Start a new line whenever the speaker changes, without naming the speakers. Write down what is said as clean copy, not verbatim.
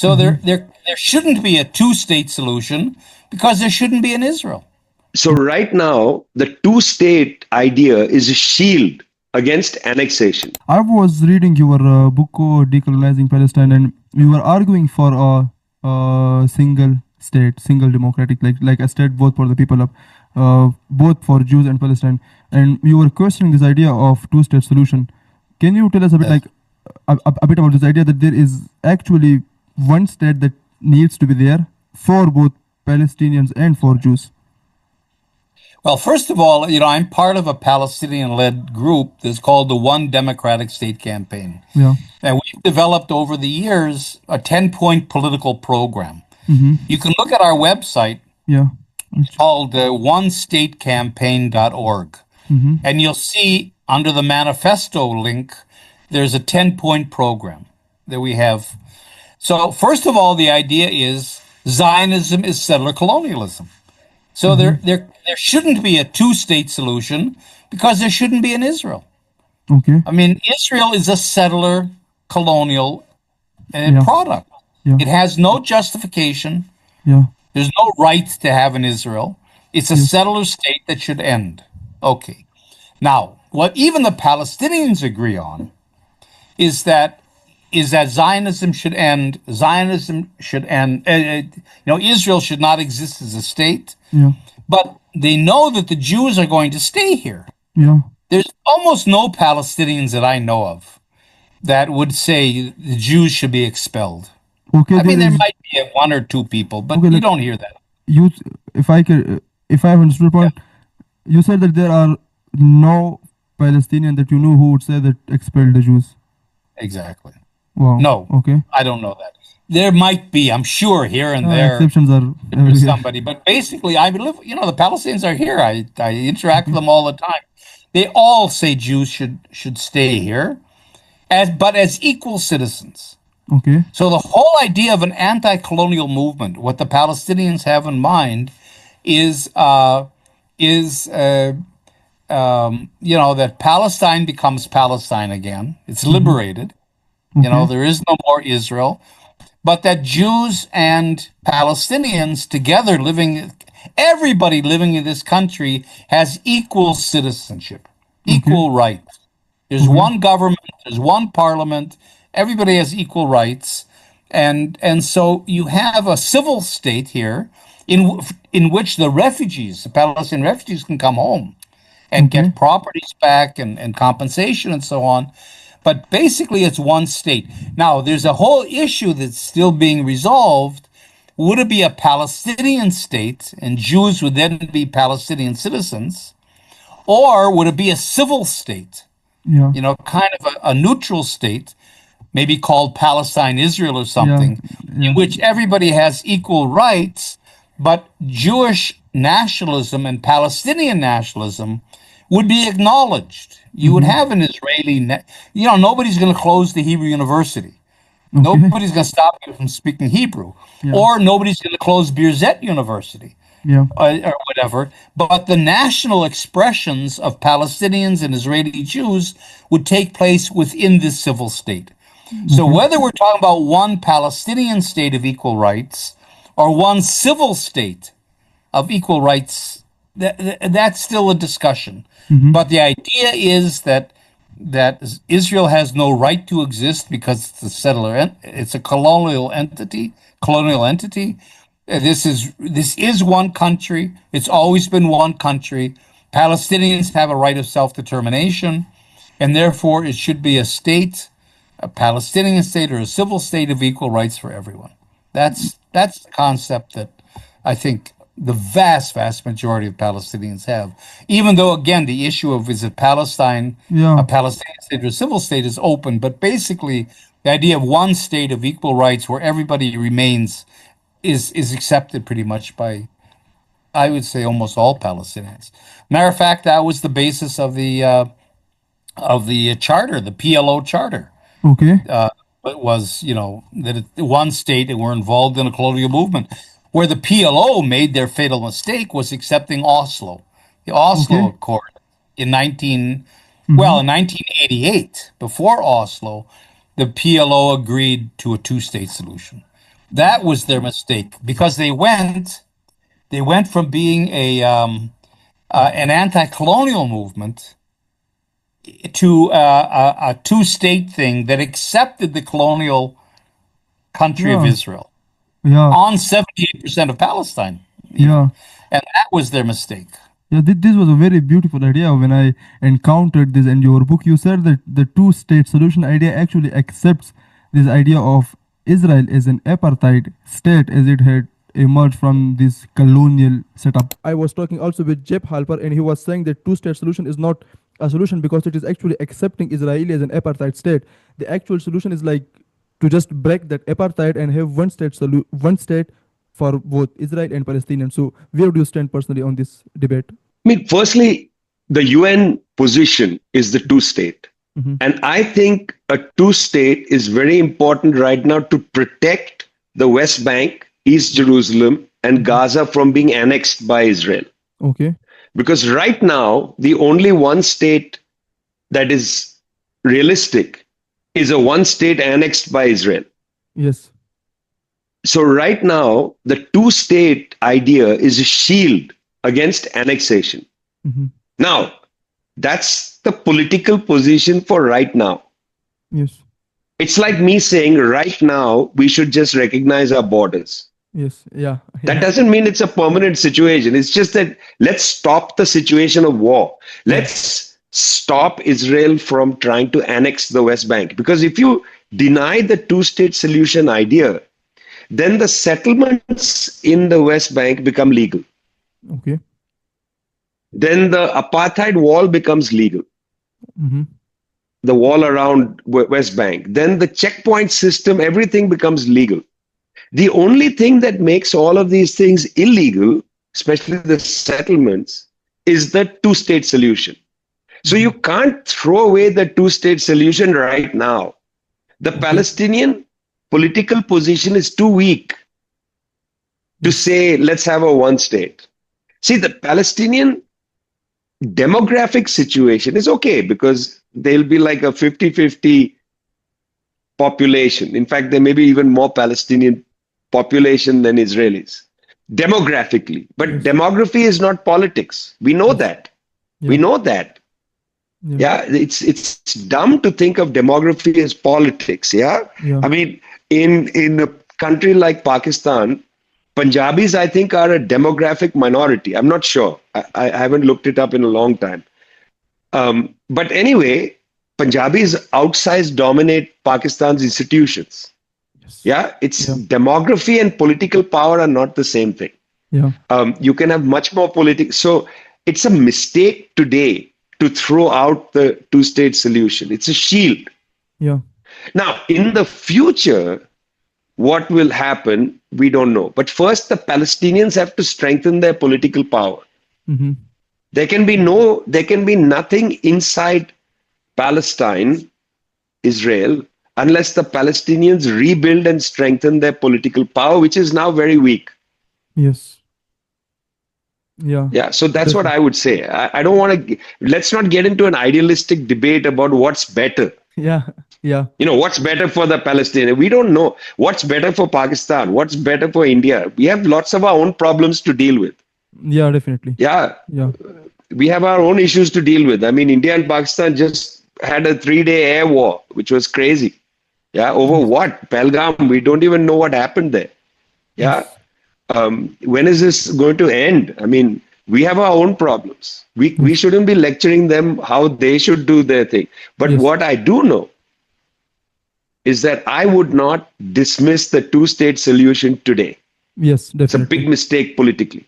So there shouldn't be a two-state solution because there shouldn't be an Israel.
So right now, the two-state idea is a shield against annexation.
I was reading your book, Decolonizing Palestine, and you were arguing for a single state, single democratic, like a state both for the people of, both for Jews and Palestine, and you were questioning this idea of two-state solution. Can you tell us a bit, like a bit about this idea that there is actually one state that needs to be there for both Palestinians and for Jews?
Well, first of all, I'm part of a Palestinian-led group that's called the One Democratic State Campaign.
Yeah.
And we've developed over the years a 10-point political program. You can look at our website.
Yeah.
It's called onestatecampaign.org. And you'll see under the manifesto link, there's a 10-point program that we have. So first of all, the idea is Zionism is settler colonialism. So there shouldn't be a two-state solution because there shouldn't be an Israel.
Okay.
I mean, Israel is a settler colonial product.
Yeah.
It has no justification.
Yeah.
There's no right to have an Israel. It's a settler state that should end. Okay. Now, what even the Palestinians agree on is that Zionism should end. Zionism should end. Israel should not exist as a state.
Yeah.
But they know that the Jews are going to stay here.
Yeah.
There's almost no Palestinians that I know of that would say the Jews should be expelled.
Okay.
I mean, there might be one or two people, but you don't hear that.
If I have understood the point, you said that there are no Palestinian that you know who would say that expelled the Jews.
Exactly.
Wow.
No.
Okay.
I don't know that. There might be, I'm sure, here and there.
Exceptions are
somebody, but basically, I believe, the Palestinians are here. I interact with them all the time. They all say Jews should stay here, but as equal citizens.
Okay.
So the whole idea of an anti-colonial movement, what the Palestinians have in mind, is that Palestine becomes Palestine again. It's liberated.
Okay.
There is no more Israel, but that Jews and Palestinians together everybody living in this country has equal citizenship, equal rights. There's one government, there's one parliament, everybody has equal rights. And so you have a civil state here in which the Palestinian refugees can come home and get properties back and compensation and so on. But basically, it's one state. Now, there's a whole issue that's still being resolved. Would it be a Palestinian state and Jews would then be Palestinian citizens? Or would it be a civil state?
Yeah.
Kind of a neutral state, maybe called Palestine Israel or something, in which everybody has equal rights, but Jewish nationalism and Palestinian nationalism would be acknowledged. You would have an Israeli, nobody's going to close the Hebrew University. Okay. Nobody's going to stop you from speaking Hebrew. Yeah. Or nobody's going to close Birzeit University.
Yeah.
Or whatever. But the national expressions of Palestinians and Israeli Jews would take place within this civil state. So whether we're talking about one Palestinian state of equal rights or one civil state of equal rights, that's still a discussion. But the idea is that Israel has no right to exist because it's a settler, it's a colonial entity. This is one country. It's always been one country. Palestinians have a right of self-determination, and therefore it should be a state, a Palestinian state or a civil state of equal rights for everyone. That's the concept that I think the vast majority of Palestinians have. Even though, again, the issue of is it Palestine, a Palestinian state or a civil state is open, but basically the idea of one state of equal rights where everybody remains is accepted pretty much by, I would say, almost all Palestinians. Matter of fact, that was the basis of the charter, the PLO charter.
Okay.
It was, that one state and were involved in a colonial movement. Where the PLO made their fatal mistake was accepting Oslo, the Oslo Accord in 1988. Before Oslo, the PLO agreed to a two-state solution, That was their mistake because they went from being an anti-colonial movement to a two-state thing that accepted the colonial country of
Yeah,
Israel
yeah,
on 78% of Palestine, even.
yeah.
And that was their mistake.
Yeah, this was a very beautiful idea. When I encountered this in your book, you said that the two-state solution idea actually accepts this idea of Israel as an apartheid state as it had emerged from this colonial setup. I was talking also with Jeb Halper, and he was saying that two-state solution is not a solution because it is actually accepting Israel as an apartheid state. The actual solution is like to just break that apartheid and have one state for both Israel and Palestinians. So where do you stand personally on this debate?
I mean, firstly, the UN position is the two state. And I think a two state is very important right now to protect the West Bank, East Jerusalem, and Gaza from being annexed by Israel.
Okay.
Because right now, the only one state that is realistic is a one state annexed by Israel.
Yes.
So right now, the two state idea is a shield against annexation. Now, that's the political position for right now.
Yes.
It's like me saying right now, we should just recognize our borders.
Yes. Yeah.
That doesn't mean it's a permanent situation. It's just that let's stop the situation of war. Let's stop Israel from trying to annex the West Bank. Because if you deny the two-state solution idea, then the settlements in the West Bank become legal.
Okay.
Then the apartheid wall becomes legal. The wall around West Bank. Then the checkpoint system, everything becomes legal. The only thing that makes all of these things illegal, especially the settlements, is the two-state solution. So you can't throw away the two-state solution right now. The Palestinian political position is too weak to say, let's have a one state. See, the Palestinian demographic situation is okay because they'll be like a 50-50 population. In fact, there may be even more Palestinian population than Israelis demographically. But demography is not politics. We know that. We know that. Yeah, it's dumb to think of demography as politics. Yeah, I mean, in a country like Pakistan, Punjabis, I think, are a demographic minority. I'm not sure. I haven't looked it up in a long time. But anyway, Punjabis outsized dominate Pakistan's institutions. Yeah, it's demography and political power are not the same thing. You can have much more politics. So it's a mistake today to throw out the two-state solution. It's a shield. Now, in the future, what will happen, we don't know. But first, the Palestinians have to strengthen their political power. There can be nothing inside Palestine, Israel, unless the Palestinians rebuild and strengthen their political power, which is now very weak. Yeah, so that's what I would say. I don't want to, let's not get into an idealistic debate about what's better. You know, what's better for the Palestinians? We don't know. What's better for Pakistan? What's better for India? We have lots of our own problems to deal with.
Definitely.
We have our own issues to deal with. I mean, India and Pakistan just had a 3-day air war, which was crazy. Over what? Pahalgam. We don't even know what happened there. When is this going to end? I mean, we have our own problems. We shouldn't be lecturing them how they should do their thing. But what I do know is that I would not dismiss the two-state solution today.
Definitely.
It's a big mistake politically.